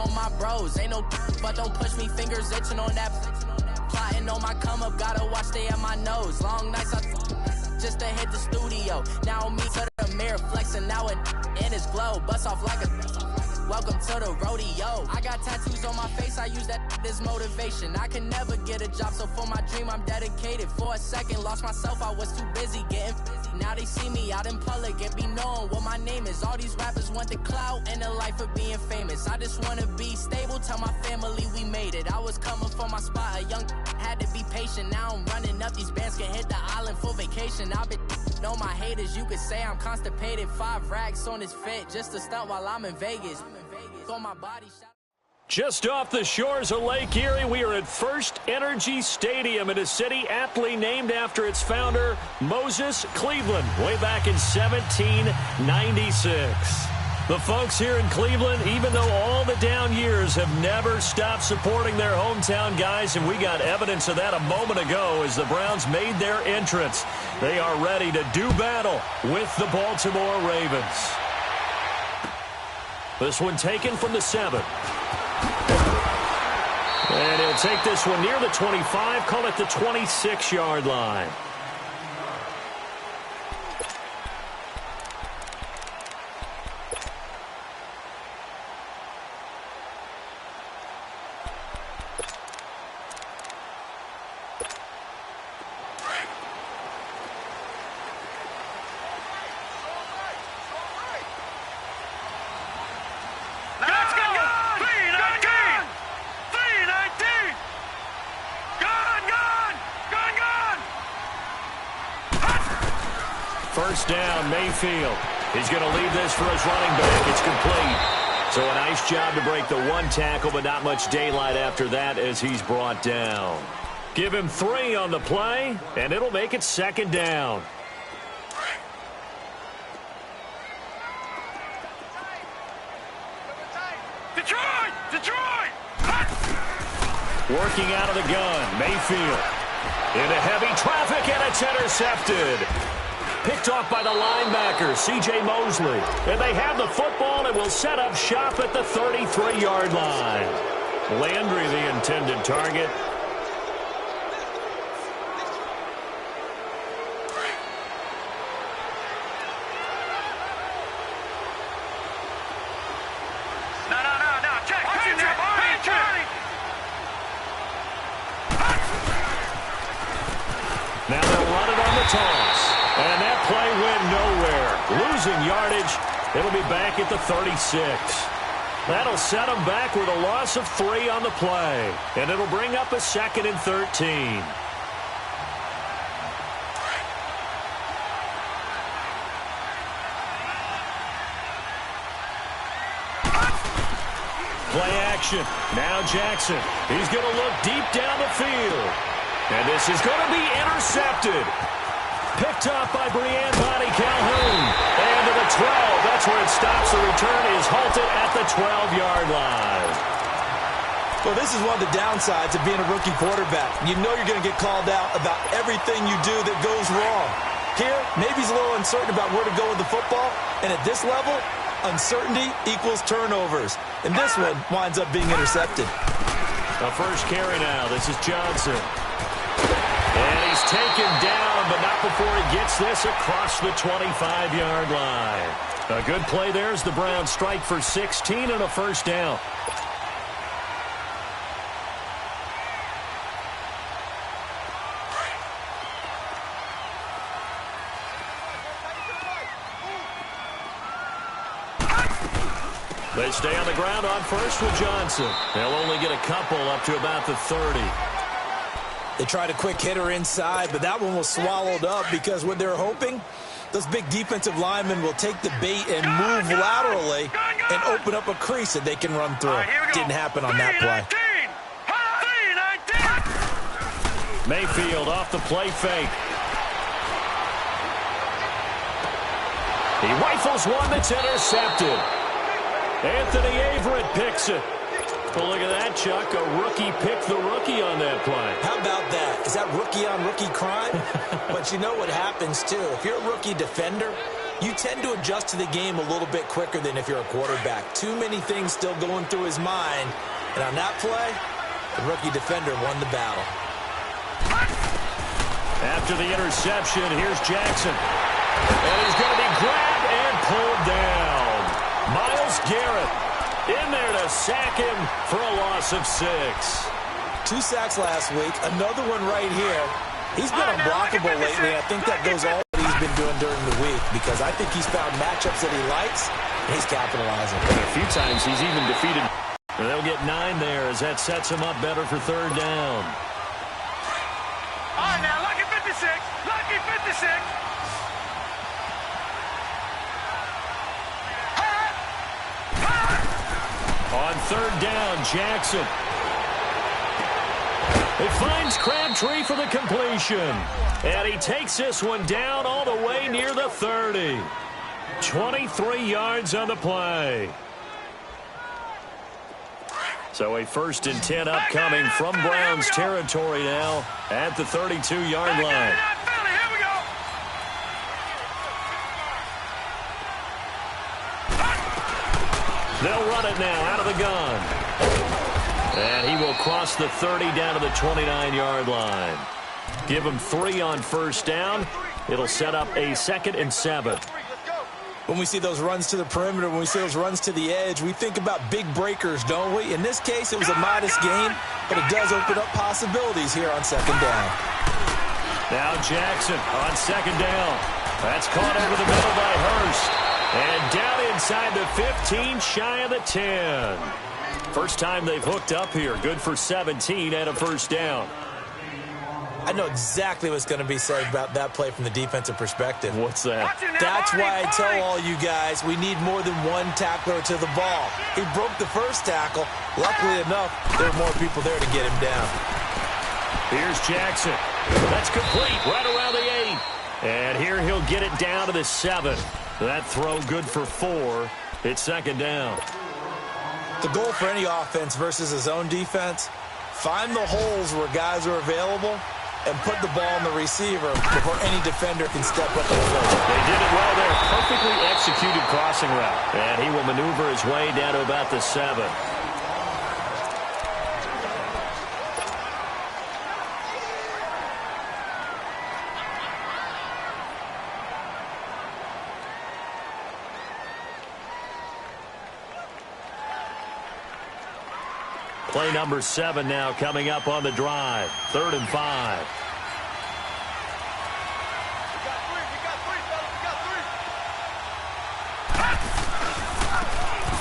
on my bros. Ain't no but don't push me, fingers itching on that. Plotting on my come up, gotta watch stay at my nose. Long nights just to hit the studio. Now me to the mirror flexing now and in his glow. Bust off like a welcome to the rodeo. I got tattoos on my face, I use that as motivation. I can never get a job, so for my dream I'm dedicated. For a second, lost myself, I was too busy getting busy. Now they see me out in public and be knowing what my name is. All these rappers want the clout and the life of being famous. I just wanna be stable, tell my family we made it. I was coming for my spot, a young had to be patient. Now I'm running up, these bands can hit the island for vacation. I've been know my haters, you could say I'm constipated. 5 racks on his fit, just to stunt while I'm in Vegas. On my body shot. Just off the shores of Lake Erie, we are at First Energy Stadium in a city aptly named after its founder, Moses Cleveland, way back in 1796. The folks here in Cleveland, even though all the down years, have never stopped supporting their hometown guys, and we got evidence of that a moment ago as the Browns made their entrance. They are ready to do battle with the Baltimore Ravens. This one taken from the 7. And he'll take this one near the 25, call it the 26-yard line. First down, Mayfield. He's going to leave this for his running back. It's complete. So a nice job to break the one tackle, but not much daylight after that as he's brought down. Give him 3 on the play, and it'll make it 2nd down. Detroit! Working out of the gun, Mayfield. Into heavy traffic, and it's intercepted. Picked off by the linebacker, C.J. Mosley. And they have the football and will set up shop at the 33-yard line. Landry, the intended target. Now they'll run it on the toss. And that play went nowhere. Losing yardage. It'll be back at the 36. That'll set them back with a loss of 3 on the play. And it'll bring up a 2nd and 13. Play action. Now Jackson. He's going to look deep down the field. And this is going to be intercepted. Picked up by Brian Bonnie Calhoun. And to the 12. That's where it stops. The return is halted at the 12-yard line. Well, this is one of the downsides of being a rookie quarterback. You know you're going to get called out about everything you do that goes wrong. Here, maybe he's a little uncertain about where to go with the football. And at this level, uncertainty equals turnovers. And this one winds up being intercepted. The first carry now. This is Johnson. And he's taken down, but not before he gets this across the 25-yard line. A good play there as the Browns strike for 16 and a first down. They stay on the ground on first with Johnson. They'll only get a couple up to about the 30. They tried a quick hitter inside, but that one was swallowed up because what they're hoping, those big defensive linemen will take the bait and move laterally and open up a crease that they can run through. Didn't happen on that play. Mayfield off the play fake. He rifles one that's intercepted. Anthony Averett picks it. Well, look at that, Chuck. A rookie picked the rookie on that play. How about that? Is that rookie-on-rookie crime? But you know what happens, too. If you're a rookie defender, You tend to adjust to the game a little bit quicker than if you're a quarterback. Too many things still going through his mind. And on that play, the rookie defender won the battle. After the interception, here's Jackson. And he's going to be grabbed and pulled down. Myles Garrett in there to sack him for a loss of 6. 2 sacks last week, another one right here. He's been unblockable lately, and I think that goes all that he's been doing during the week because I think he's found matchups that he likes, and he's capitalizing. And a few times he's even defeated. And they'll get 9 there as that sets him up better for 3rd down. All right, now, lucky 56. Lucky 56. On 3rd down, Jackson. It finds Crabtree for the completion. And he takes this one down all the way near the 30. 23 yards on the play. So a 1st and 10 upcoming from Browns territory now at the 32-yard line. They'll run it now out of the gun. And he will cross the 30 down to the 29-yard line. Give him 3 on 1st down. It'll set up a 2nd and 7. When we see those runs to the perimeter, when we see those runs to the edge, we think about big breakers, don't we? In this case, it was a modest gain, but it does open up possibilities here on 2nd down. Now Jackson on 2nd down. That's caught over the middle by Hurst. And down inside the 15, shy of the 10. First time they've hooked up here. Good for 17 and a 1st down. I know exactly what's going to be said about that play from the defensive perspective. What's that? That's why I tell all you guys we need more than one tackler to the ball. He broke the 1st tackle. Luckily enough, there were more people there to get him down. Here's Jackson. That's complete right around the 8. And here he'll get it down to the 7. That throw good for 4. It's 2nd down. The goal for any offense versus his own defense, find the holes where guys are available and put the ball on the receiver before any defender can step up and throw. They did it well there. Perfectly executed crossing route. And he will maneuver his way down to about the 7. Play number 7 now coming up on the drive. 3rd and 5.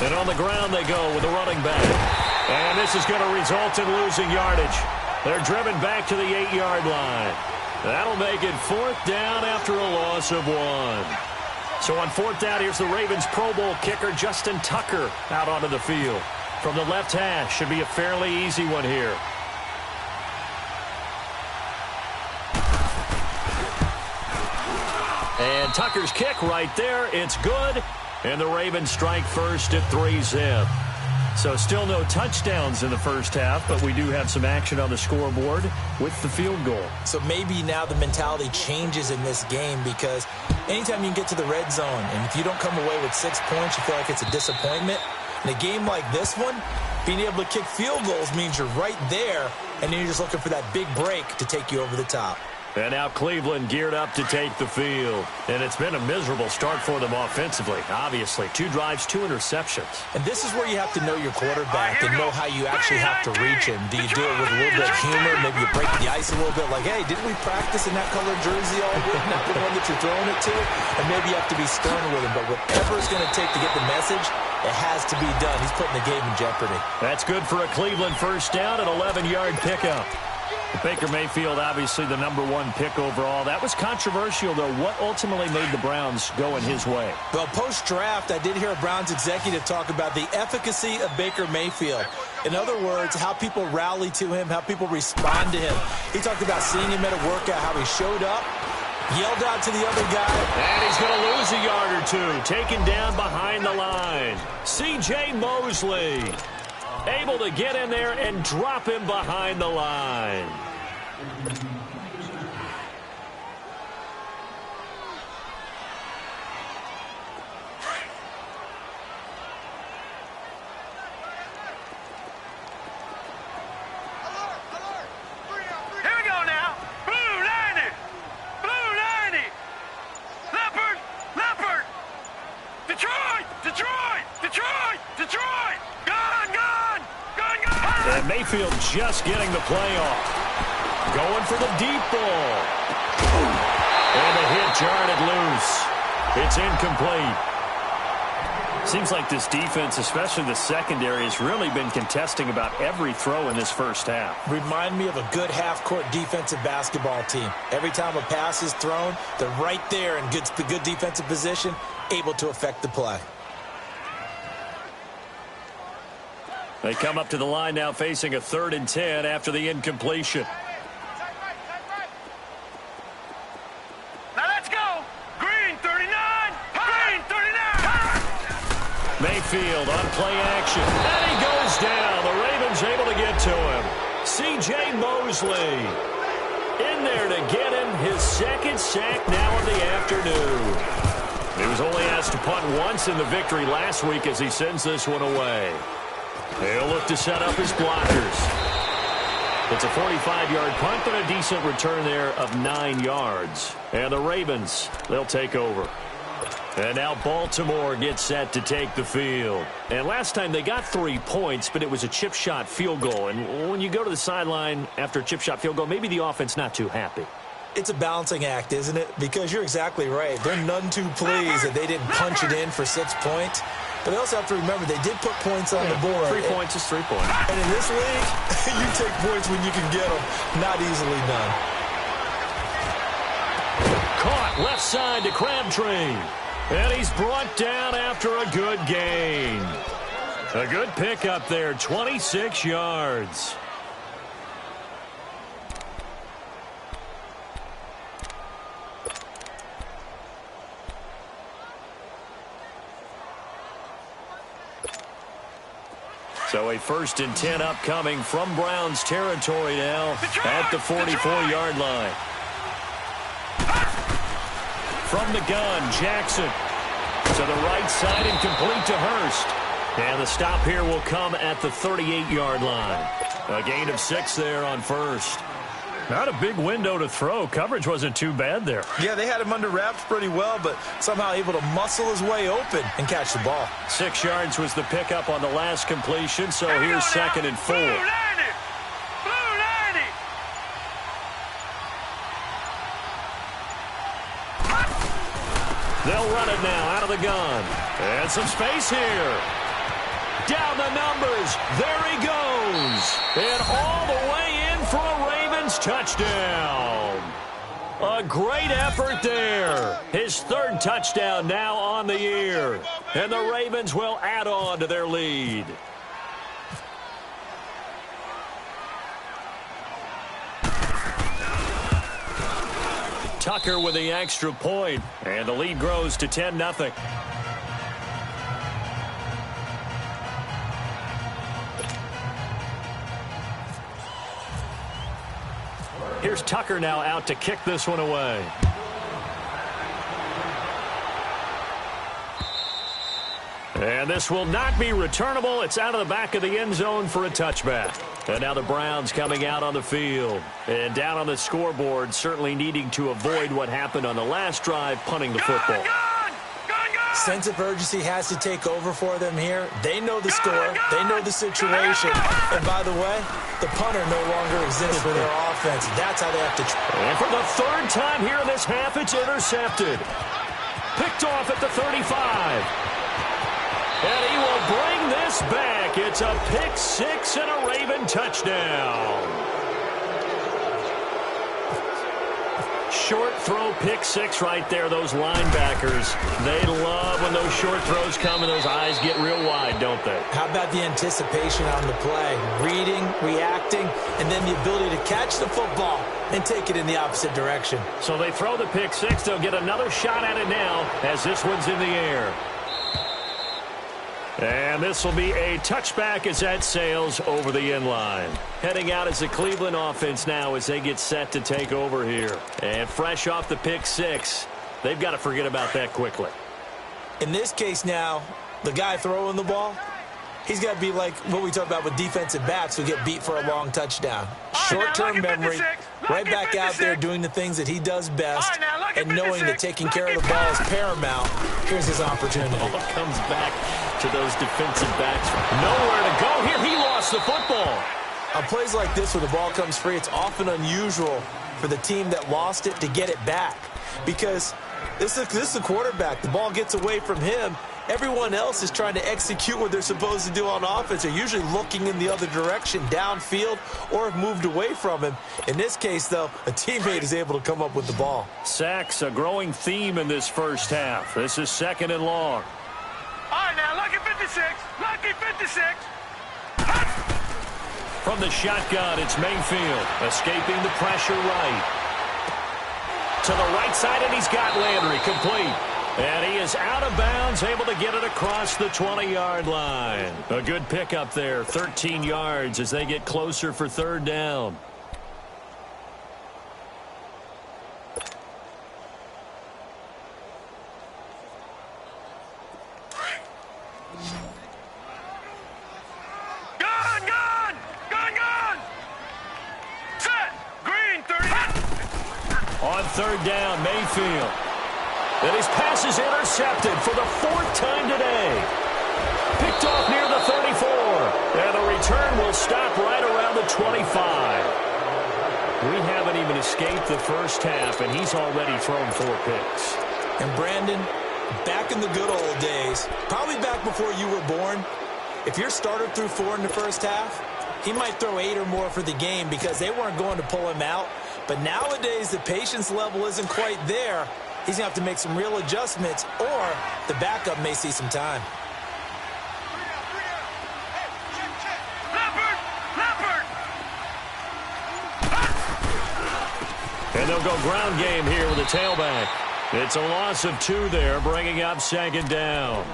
And on the ground they go with the running back. And this is going to result in losing yardage. They're driven back to the 8-yard line. That'll make it 4th down after a loss of 1. So on 4th down, here's the Ravens Pro Bowl kicker Justin Tucker out onto the field. From the left hash, should be a fairly easy one here. And Tucker's kick right there. It's good. And the Ravens strike first at 3-zip. So still no touchdowns in the first half, but we do have some action on the scoreboard with the field goal. So maybe now the mentality changes in this game because anytime you can get to the red zone, and if you don't come away with 6 points, you feel like it's a disappointment. In a game like this one, being able to kick field goals means you're right there, and then you're just looking for that big break to take you over the top. And now Cleveland geared up to take the field. And it's been a miserable start for them offensively, obviously. 2 drives, 2 interceptions. And this is where you have to know your quarterback and know how you actually have to reach him. Do you do it with a little bit of humor? Maybe you break the ice a little bit like, hey, didn't we practice in that colored jersey all week? Not the one that you're throwing it to? And maybe you have to be stern with him. But whatever it's going to take to get the message, it has to be done. He's putting the game in jeopardy. That's good for a Cleveland first down, an 11-yard pickup. Baker Mayfield, obviously the #1 pick overall. That was controversial, though. What ultimately made the Browns go in his way? Well, post-draft, I did hear a Browns executive talk about the efficacy of Baker Mayfield. In other words, how people rally to him, how people respond to him. He talked about seeing him at a workout, how he showed up, yelled out to the other guy. And he's going to lose a yard or 2. Taken down behind the line. C.J. Mosley able to get in there and drop him behind the line. And Mayfield just getting the play off. Going for the deep ball. And the hit jarred it loose. It's incomplete. Seems like this defense, especially the secondary, has really been contesting about every throw in this first half. Remind me of a good half-court defensive basketball team. Every time a pass is thrown, they're right there in good defensive position, able to affect the play. They come up to the line now facing a 3rd and 10 after the incompletion. Now let's go. Green 39. Green 39. Mayfield on play action. And he goes down. The Ravens able to get to him. C.J. Mosley in there to get him his 2nd sack now of the afternoon. He was only asked to punt once in the victory last week as he sends this one away. He'll look to set up his blockers. It's a 45-yard punt, but a decent return there of 9 yards. And the Ravens, they'll take over. And now Baltimore gets set to take the field. And last time they got 3 points, but it was a chip shot field goal. And when you go to the sideline after a chip shot field goal, maybe the offense not too happy. It's a balancing act, isn't it? Because you're exactly right. They're none too pleased that they didn't punch it in for 6 points. But they also have to remember they did put points on the board. 3 points is 3 points. And in this league, you take points when you can get them. Not easily done. Caught left side to Crabtree. And he's brought down after a good gain. A good pickup there, 26 yards. So a 1st and 10 upcoming from Browns territory now at the 44-yard line. From the gun, Jackson to the right side and complete to Hurst. And the stop here will come at the 38-yard line. A gain of 6 there on 1st. Not a big window to throw. Coverage wasn't too bad there. Yeah, they had him under wraps pretty well, but somehow able to muscle his way open and catch the ball. 6 yards was the pickup on the last completion, so here's 2nd and 4. Blue 90. They'll run it now out of the gun. And some space here. Down the numbers. There he goes. And all the way in for a Ravens touchdown. A great effort there. His 3rd touchdown now on the year. And the Ravens will add on to their lead. Tucker with the extra point, and the lead grows to 10-0. Here's Tucker now out to kick this one away. And this will not be returnable. It's out of the back of the end zone for a touchback. And now the Browns coming out on the field. And down on the scoreboard, certainly needing to avoid what happened on the last drive, punting the football. Sense of urgency has to take over for them here. They know the score. They know the situation. And by the way, the punter no longer exists for their offense. That's how they have to try. And for the 3rd time here in this half, it's intercepted. Picked off at the 35. And he will bring this back. It's a pick 6 and a Raven touchdown. Short throw pick 6 right there. Those linebackers, they love when those short throws come and those eyes get real wide, don't they? How about the anticipation on the play? Reading, reacting, and then the ability to catch the football and take it in the opposite direction. So they throw the pick 6. They'll get another shot at it now as this one's in the air. And this will be a touchback as that sails over the end line. Heading out as the Cleveland offense now as they get set to take over here. And fresh off the pick 6, they've got to forget about that quickly. In this case now, the guy throwing the ball, he's got to be like what we talk about with defensive backs who get beat for a long touchdown. Short-term memory, right back out there doing the things that he does best, and knowing that taking care of the ball is paramount. Here's his opportunity. Ball comes back to those defensive backs. Nowhere to go here. He lost the football. On plays like this where the ball comes free, it's often unusual for the team that lost it to get it back. Because this is a quarterback. The ball gets away from him. Everyone else is trying to execute what they're supposed to do on offense. They're usually looking in the other direction, downfield, or have moved away from him. In this case, though, a teammate is able to come up with the ball. Sacks, a growing theme in this first half. This is 2nd and long. All right, now, lucky 56. Lucky 56. From the shotgun, it's Mayfield, escaping the pressure right. To the right side, and he's got Landry complete. And he is out of bounds, able to get it across the 20-yard line. A good pickup there, 13 yards as they get closer for 3rd down. Set. Green, 30. On 3rd down, Mayfield. And his pass is intercepted for the 4th time today. Picked off near the 34. And the return will stop right around the 25. We haven't even escaped the first half, and he's already thrown 4 picks. And Brandon, back in the good old days, probably back before you were born, if your starter threw 4 in the first half, he might throw 8 or more for the game because they weren't going to pull him out. But nowadays, the patience level isn't quite there. He's going to have to make some real adjustments, or the backup may see some time. And they'll go ground game here with a tailback. It's a loss of 2 there, bringing up 2nd down.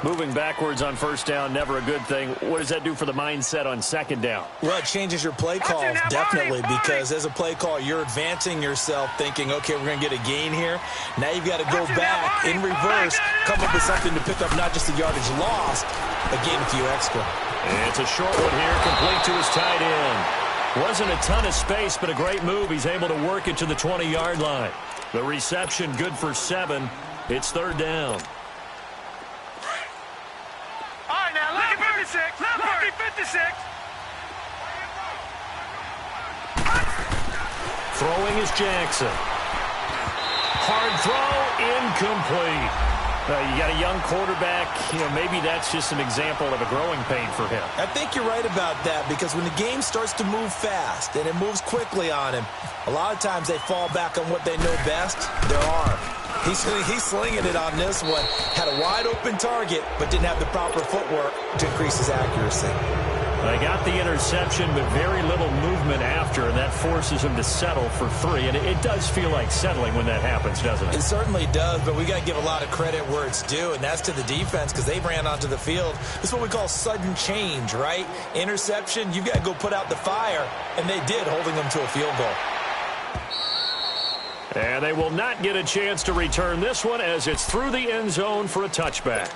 Moving backwards on 1st down, never a good thing. What does that do for the mindset on 2nd down? Well, it changes your play calls, definitely, because as a play call, you're advancing yourself thinking, okay, we're going to get a gain here. Now you've got to go back in reverse, come up with something to pick up not just the yardage lost, but gain a few extra. And it's a short one here, complete to his tight end. Wasn't a ton of space, but a great move. He's able to work it to the 20-yard line. The reception good for 7. It's 3rd down. All right, now, lucky 56. Lucky 56. Throwing is Jackson. Hard throw, incomplete. You got a young quarterback. Maybe that's just an example of a growing pain for him. I think you're right about that, because when the game starts to move fast and it moves quickly on him, a lot of times they fall back on what they know best, their arm. He's slinging it on this one. Had a wide-open target, but didn't have the proper footwork to increase his accuracy. They got the interception, but very little movement after, and that forces him to settle for 3. And it does feel like settling when that happens, doesn't it? It certainly does, but we got to give a lot of credit where it's due, and that's to the defense, because they ran onto the field. This is what we call sudden change, right? Interception, you've got to go put out the fire, and they did, holding them to a field goal. And they will not get a chance to return this one as it's through the end zone for a touchback.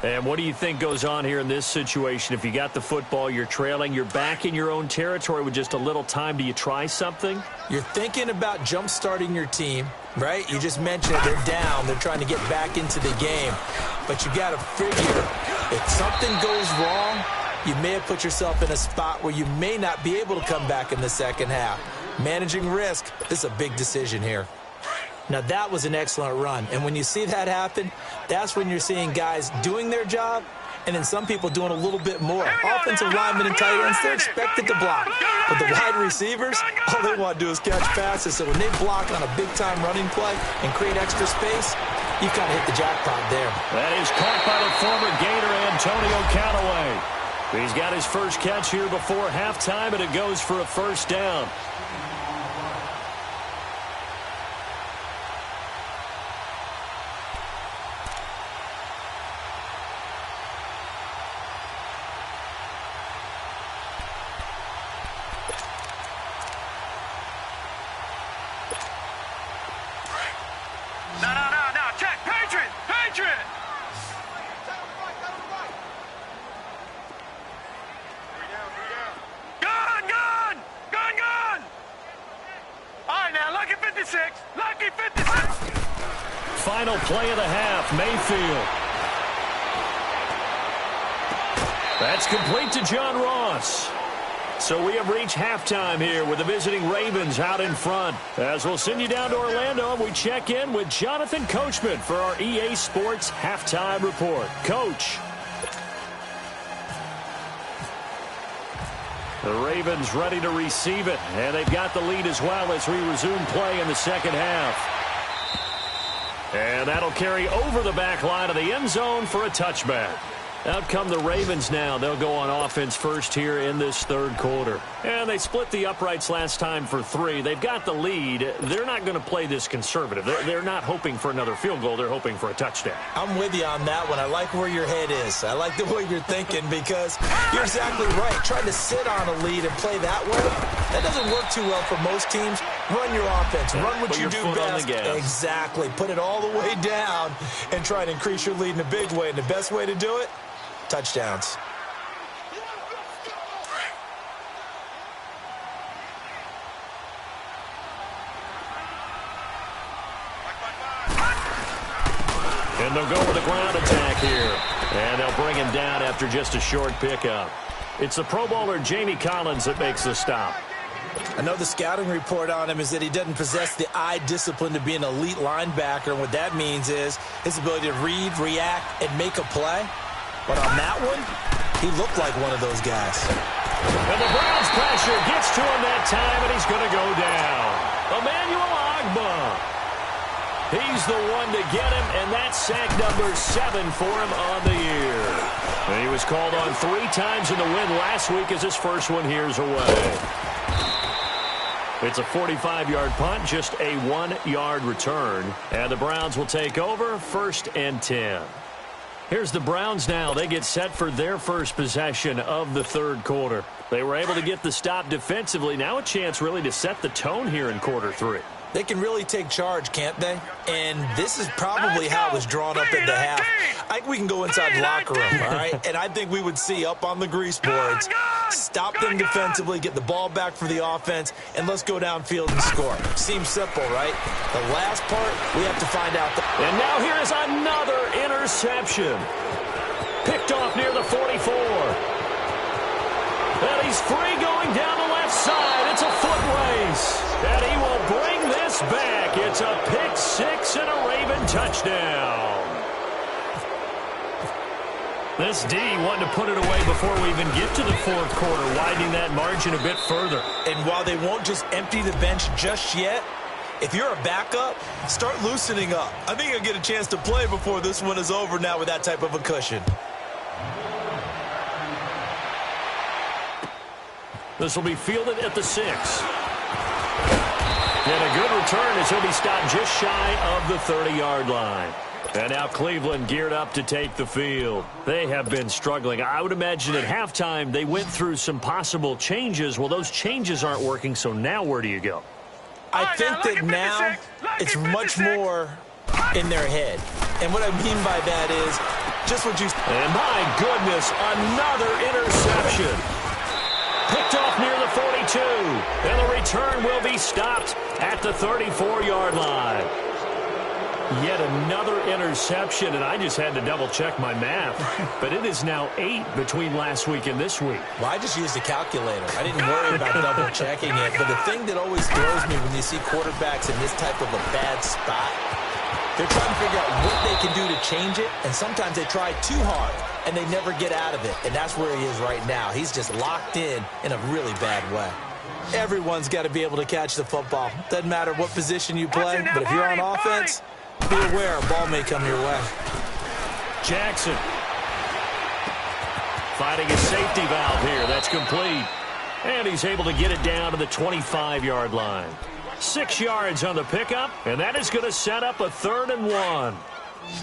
And what do you think goes on here in this situation? If you got the football, you're trailing, you're back in your own territory with just a little time. Do you try something? You're thinking about jump-starting your team, right? You just mentioned it. They're down. They're trying to get back into the game. But you got to figure, if something goes wrong, you may have put yourself in a spot where you may not be able to come back in the second half. Managing risk, this is a big decision here. Now, that was an excellent run. And when you see that happen, that's when you're seeing guys doing their job and then some people doing a little bit more. Offensive linemen and tight ends, they're expected to block. But the wide receivers, all they want to do is catch passes. So when they block on a big-time running play and create extra space, you kind of hit the jackpot there. That is caught by the former Gator, Antonio Callaway. He's got his first catch here before halftime, and it goes for a 1st down. No, check. Patriot. Gun. All right, now, lucky 56. Lucky 56. Final play of the half, Mayfield. That's complete to John Ross. So we have reached halftime here with the visiting Ravens out in front. As we'll send you down to Orlando, we check in with Jonathan Coachman for our EA Sports Halftime Report. Coach. The Ravens ready to receive it, and they've got the lead as well as we resume play in the second half. And that'll carry over the back line of the end zone for a touchback. Out come the Ravens now. They'll go on offense first here in this third quarter. And they split the uprights last time for 3. They've got the lead. They're not going to play this conservative. They're not hoping for another field goal. They're hoping for a touchdown. I'm with you on that one. I like where your head is. I like the way you're thinking because you're exactly right. Trying to sit on a lead and play that way, that doesn't work too well for most teams. Run your offense. Run what you do best. Exactly. Put it all the way down and try to increase your lead in a big way. And the best way to do it, touchdowns. And they'll go with a ground attack here. And they'll bring him down after just a short pickup. It's the Pro Bowler Jamie Collins that makes the stop. I know the scouting report on him is that he doesn't possess the eye discipline to be an elite linebacker. And what that means is his ability to read, react, and make a play. But on that one, he looked like one of those guys. And the Browns pressure gets to him that time, and he's going to go down. Emmanuel Ogbah. He's the one to get him, and that's sack number 7 for him on the year. And he was called on 3 times in the win last week as his first one here's away. It's a 45-yard punt, just a 1-yard return. And the Browns will take over, 1st and 10. Here's the Browns now. They get set for their first possession of the third quarter. They were able to get the stop defensively. Now a chance really to set the tone here in quarter 3. They can really take charge, can't they? And this is probably how it was drawn up at the half. I think we can go inside the locker room, all right? And I think we would see up on the grease boards, stop them defensively, get the ball back for the offense, and let's go downfield and score. Seems simple, right? The last part, we have to find out. And now here is another interception. Picked off near the 44. And he's free going down the left side. It's a foot race. And he will bring this back. It's a pick 6 and a Raven touchdown. This D wanting to put it away before we even get to the fourth quarter, widening that margin a bit further. And while they won't just empty the bench just yet, if you're a backup, start loosening up. I think you'll get a chance to play before this one is over now with that type of a cushion. This will be fielded at the 6. And a good return as he'll be stopped just shy of the 30-yard line. And now Cleveland geared up to take the field. They have been struggling. I would imagine at halftime they went through some possible changes. Well, those changes aren't working, so now where do you go? I think that now it's much more in their head. And what I mean by that is just what you... And my goodness, another interception. Picked off near the 42. And the return will be stopped at the 34-yard line. Yet another interception, and I just had to double-check my math. But it is now 8 between last week and this week. Well, I just used a calculator. I didn't worry about double-checking it. But the thing that always throws me when you see quarterbacks in this type of a bad spot, they're trying to figure out what they can do to change it, and sometimes they try too hard, and they never get out of it. And that's where he is right now. He's just locked in a really bad way. Everyone's got to be able to catch the football. Doesn't matter what position you play, but if you're on offense, be aware a ball may come your way. Jackson finding a safety valve here. That's complete. And he's able to get it down to the 25-yard line. 6 yards on the pickup, and that is going to set up a 3rd and 1.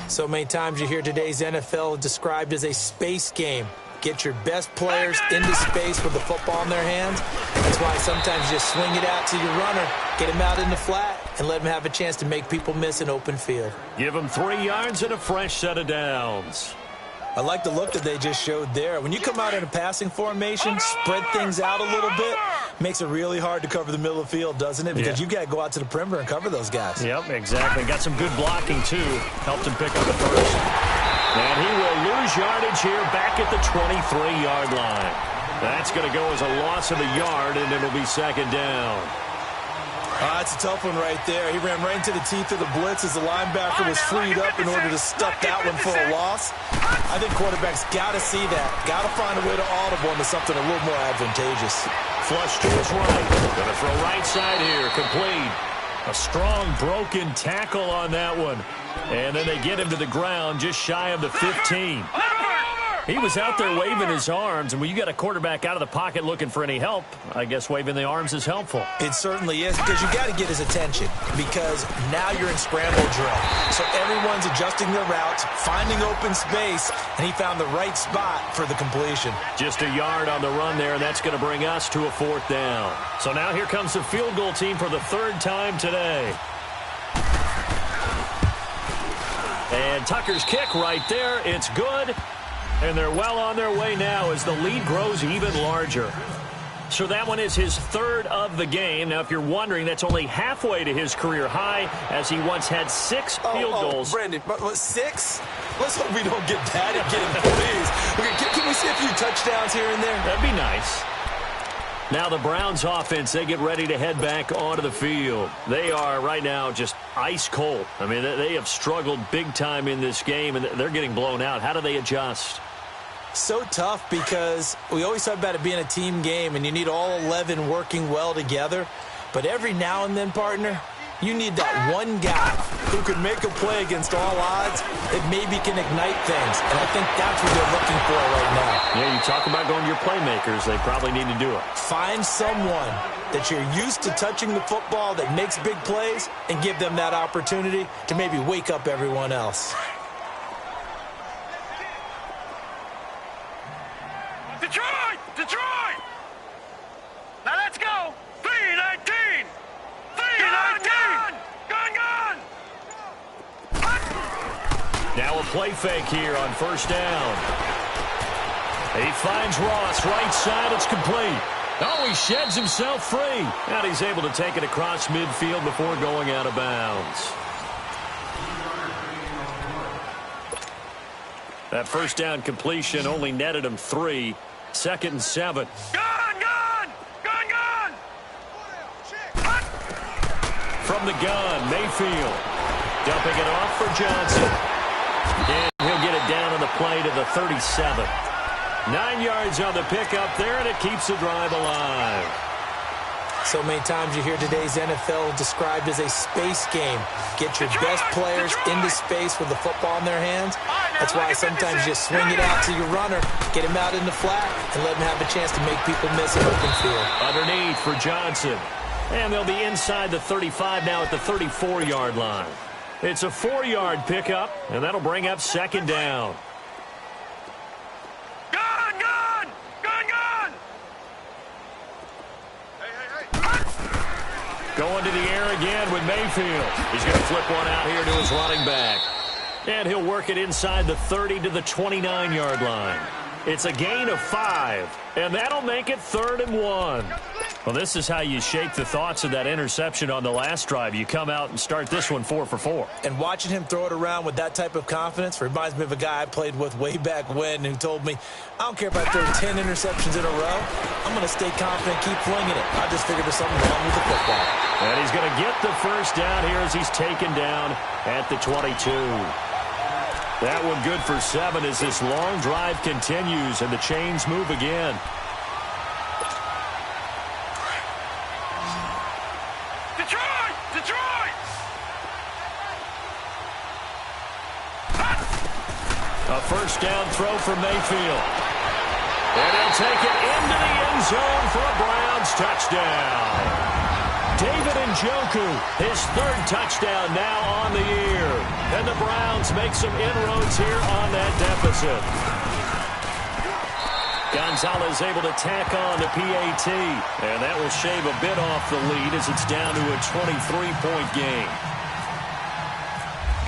So many times you hear today's NFL described as a space game. Get your best players into space with the football in their hands. That's why sometimes you just swing it out to your runner, get him out in the flat, and let him have a chance to make people miss an open field. Give him 3 yards and a fresh set of downs. I like the look that they just showed there. When you come out in a passing formation, spread things out a little bit, makes it really hard to cover the middle of the field, doesn't it? Because you've got to go out to the perimeter and cover those guys. Yep, exactly. Got some good blocking, too. Helped him pick up the first. And he will lose yardage here back at the 23-yard line. That's going to go as a loss of a yard, and it'll be second down. That's a tough one right there. He ran right into the teeth of the blitz as the linebacker was freed up in order to stuff that one for a loss. I think quarterbacks got to see that. Got to find a way to audible into something a little more advantageous. Flush to his right. Going to throw right side here. Complete. A strong broken tackle on that one. And then they get him to the ground just shy of the 15. He was out there waving his arms, and when you got a quarterback out of the pocket looking for any help, I guess waving the arms is helpful. It certainly is, because you got to get his attention, because now you're in scramble drill. So everyone's adjusting their routes, finding open space, and he found the right spot for the completion. Just a yard on the run there, and that's going to bring us to a fourth down. So now here comes the field goal team for the third time today. And Tucker's kick right there. It's good. And they're well on their way now as the lead grows even larger. So that one is his third of the game. Now, if you're wondering, that's only halfway to his career high, as he once had 6 field goals. Brandon, but 6? Let's hope we don't get bad at getting plays. Okay, can we see a few touchdowns here and there? That'd be nice. Now the Browns offense, they get ready to head back onto the field. They are right now just ice cold. I mean, they have struggled big time in this game, and they're getting blown out. How do they adjust? So tough, because we always talk about it being a team game, and you need all 11 working well together. But every now and then, partner, you need that one guy who can make a play against all odds that maybe can ignite things. And I think that's what they're looking for right now. Yeah, you talk about going to your playmakers. They probably need to do it. Find someone that you're used to touching the football that makes big plays and give them that opportunity to maybe wake up everyone else. Detroit! Detroit! Now let's go! 3-19! 3-19! Gun! Now a play fake here on first down. He finds Ross, right side, it's complete. Oh, he sheds himself free. And he's able to take it across midfield before going out of bounds. That first down completion only netted him 3. 2nd and 7. Gun! From the gun, Mayfield. Dumping it off for Johnson. And he'll get it down on the play to the 37. 9 yards on the pickup there, and it keeps the drive alive. So many times you hear today's NFL described as a space game. Get your best players into space with the football in their hands. That's why sometimes you just swing it out to your runner, get him out in the flat, and let him have a chance to make people miss an open field. Underneath for Johnson. And they'll be inside the 35 now at the 34-yard line. It's a 4-yard pickup, and that'll bring up second down. Going to the air again with Mayfield. He's going to flip one out here to his running back. And he'll work it inside the 30 to the 29-yard line. It's a gain of 5, and that'll make it 3rd and 1. Well, this is how you shake the thoughts of that interception on the last drive. You come out and start this one 4 for 4. And watching him throw it around with that type of confidence reminds me of a guy I played with way back when who told me, I don't care if I throw 10 interceptions in a row. I'm going to stay confident, keep flinging it. I just figured there's something wrong with the football. And he's going to get the first down here as he's taken down at the 22. That one good for 7 as this long drive continues and the chains move again. Detroit! A first down throw from Mayfield. And he'll take it into the end zone for a Browns touchdown. David Njoku, his 3rd touchdown now on the year. And the Browns make some inroads here on that deficit. Gonzalez able to tack on the PAT. And that will shave a bit off the lead as it's down to a 23-point game.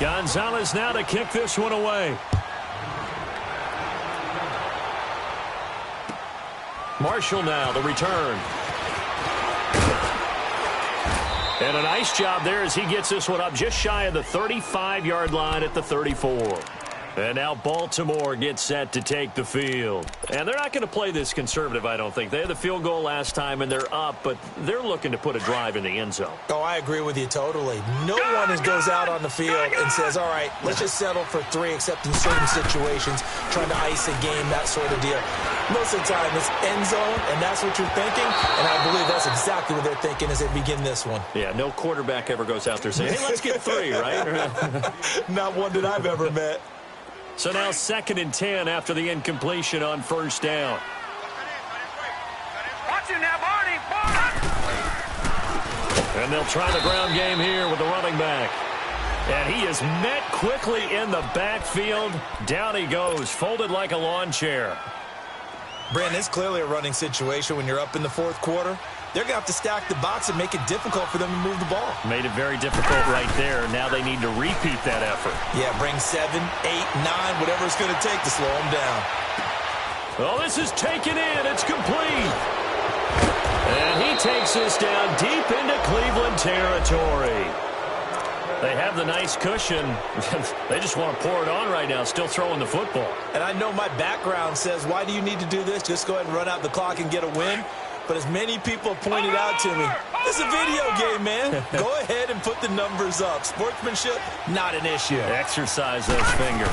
Gonzalez now to kick this one away. Marshall now, the return. And a nice job there as he gets this one up just shy of the 35-yard line at the 34. And now Baltimore gets set to take the field. And they're not going to play this conservative, I don't think. They had the field goal last time, and they're up, but they're looking to put a drive in the end zone. Oh, I agree with you totally. No one goes out on the field and says, all right, let's just settle for 3, except in certain situations, trying to ice a game, that sort of deal. Most of the time, it's end zone, and that's what you're thinking, and I believe that's exactly what they're thinking as they begin this one. Yeah, no quarterback ever goes out there saying, hey, let's get 3, right? Not one that I've ever met. So now 2nd and 10 after the incompletion on 1st down. Watch it now, Barney. And they'll try the ground game here with the running back. And he is met quickly in the backfield. Down he goes, folded like a lawn chair. Brandon, it's clearly a running situation when you're up in the 4th quarter. They're going to have to stack the box and make it difficult for them to move the ball. Made it very difficult right there. Now they need to repeat that effort. Yeah, bring 7, 8, 9, whatever it's going to take to slow them down. Well, this is taken in. It's complete. And he takes this down deep into Cleveland territory. They have the nice cushion. They just want to pour it on right now, still throwing the football. And I know my background says, why do you need to do this? Just go ahead and run out the clock and get a win. But as many people pointed out to me, this is a video game, man. Go ahead and put the numbers up. Sportsmanship, not an issue. Exercise those fingers.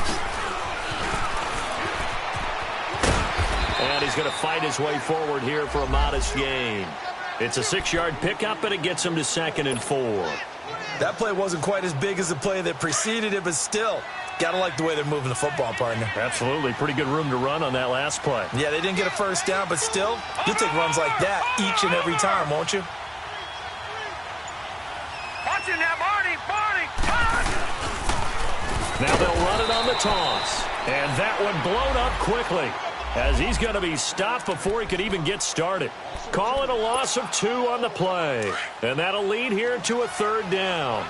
And he's going to fight his way forward here for a modest gain. It's a 6-yard pickup, and it gets him to 2nd and 4. That play wasn't quite as big as the play that preceded it, but still, got to like the way they're moving the football, partner. Absolutely. Pretty good room to run on that last play. Yeah, they didn't get a 1st down, but still, you'll take runs like that each and every time, won't you? Watch it now, Barney. Now they'll run it on the toss. And that one blown up quickly, as he's going to be stopped before he could even get started. Call it a loss of 2 on the play. And that'll lead here to a 3rd down.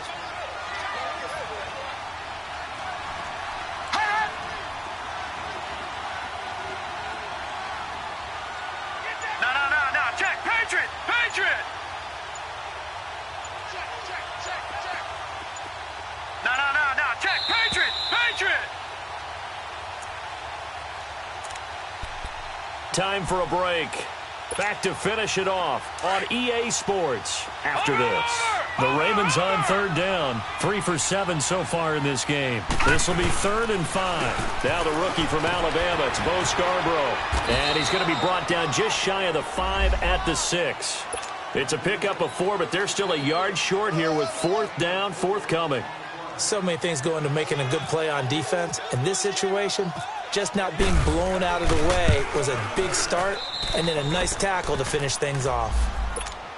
No. Check. Patriot. No. Check. Patriot. Time for a break. Back to finish it off on EA Sports after this. The Ravens on 3rd down. 3 for 7 so far in this game. This will be 3rd and 5. Now the rookie from Alabama, it's Bo Scarborough. And he's going to be brought down just shy of the 5 at the 6. It's a pickup of 4, but they're still a yard short here with 4th down forthcoming. So many things go into making a good play on defense. In this situation, just not being blown out of the way was a big start, and then a nice tackle to finish things off.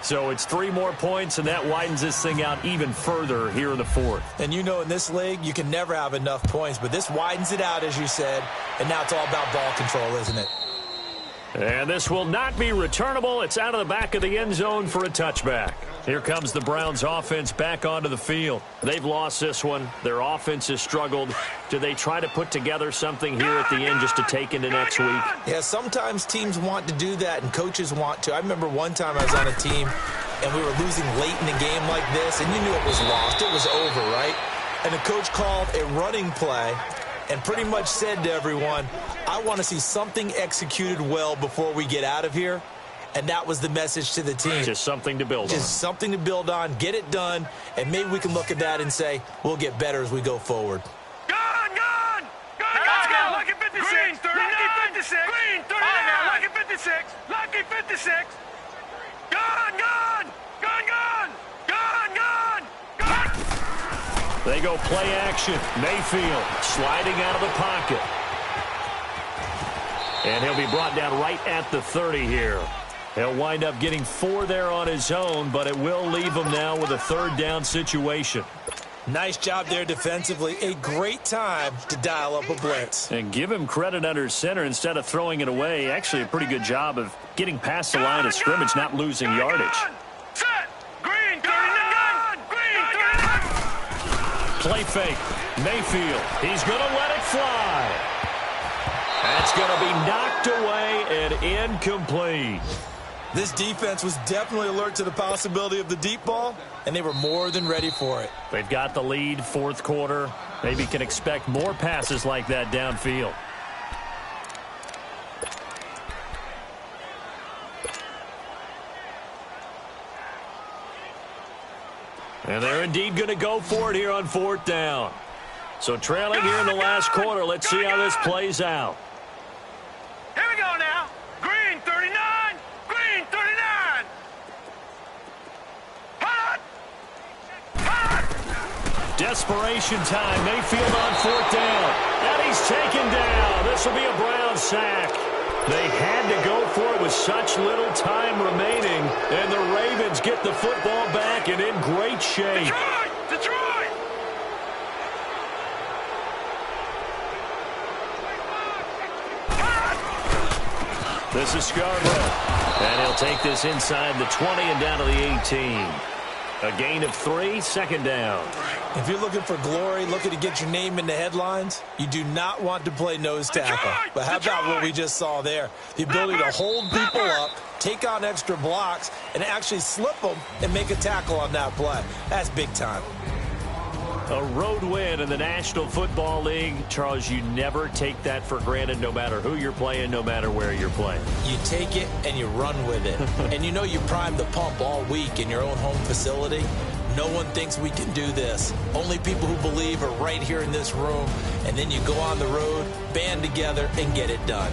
So it's 3 more points, and that widens this thing out even further here in the 4th. And you know in this league, you can never have enough points, but this widens it out, as you said, and now it's all about ball control, isn't it? And this will not be returnable. It's out of the back of the end zone for a touchback. Here comes the Browns offense back onto the field. They've lost this one. Their offense has struggled. Do they try to put together something here at the end just to take into next week? Yeah, sometimes teams want to do that and coaches want to. I remember one time I was on a team and we were losing late in the game like this, and you knew it was lost. It was over, right? And the coach called a running play and pretty much said to everyone, I want to see something executed well before we get out of here. And that was the message to the team. Just something to build on. Just something to build on, get it done, and maybe we can look at that and say, we'll get better as we go forward. Gone! Let's go! Lucky 56! Green 39! Lucky 56! Green 39! Lucky 56! Lucky 56! Gone! They go play action. Mayfield sliding out of the pocket. And he'll be brought down right at the 30 here. He'll wind up getting 4 there on his own, but it will leave him now with a 3rd down situation. Nice job there defensively. A great time to dial up a blitz. And give him credit under center instead of throwing it away. Actually a pretty good job of getting past the line of scrimmage, not losing yardage. Set! Green 39! Green 39! Play fake. Mayfield. He's going to let it fly. That's going to be knocked away and incomplete. This defense was definitely alert to the possibility of the deep ball, and they were more than ready for it. They've got the lead, fourth quarter. Maybe can expect more passes like that downfield. And they're indeed going to go for it here on fourth down. So trailing here in the last quarter. Let's see how this plays out. Here we go now. Green 39. Green 39. Hot. Hot. Desperation time. Mayfield on fourth down. And he's taken down. This will be a Brown sack. They had to go for it with such little time remaining. And the Ravens get the football back and in great shape. Detroit! Detroit! This is Scarborough. And he'll take this inside the 20 and down to the 18. A gain of 3, second down. If you're looking for glory, looking to get your name in the headlines, you do not want to play nose tackle. But how about what we just saw there? The ability to hold people up, take on extra blocks, and actually slip them and make a tackle on that play. That's big time. A road win in the National Football League. Charles, you never take that for granted no matter who you're playing, no matter where you're playing. You take it and you run with it. And you know you primed the pump all week in your own home facility. No one thinks we can do this. Only people who believe are right here in this room. And then you go on the road, band together, and get it done.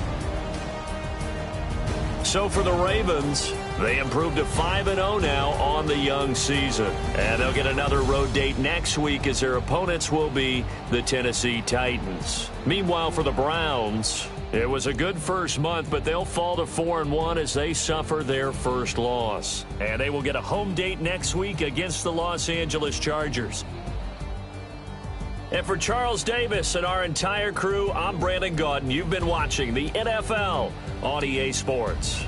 So for the Ravens, they improved to 5-0 now on the young season. And they'll get another road date next week as their opponents will be the Tennessee Titans. Meanwhile, for the Browns, it was a good first month, but they'll fall to 4-1 as they suffer their first loss. And they will get a home date next week against the Los Angeles Chargers. And for Charles Davis and our entire crew, I'm Brandon Gaudin. You've been watching the NFL on EA Sports.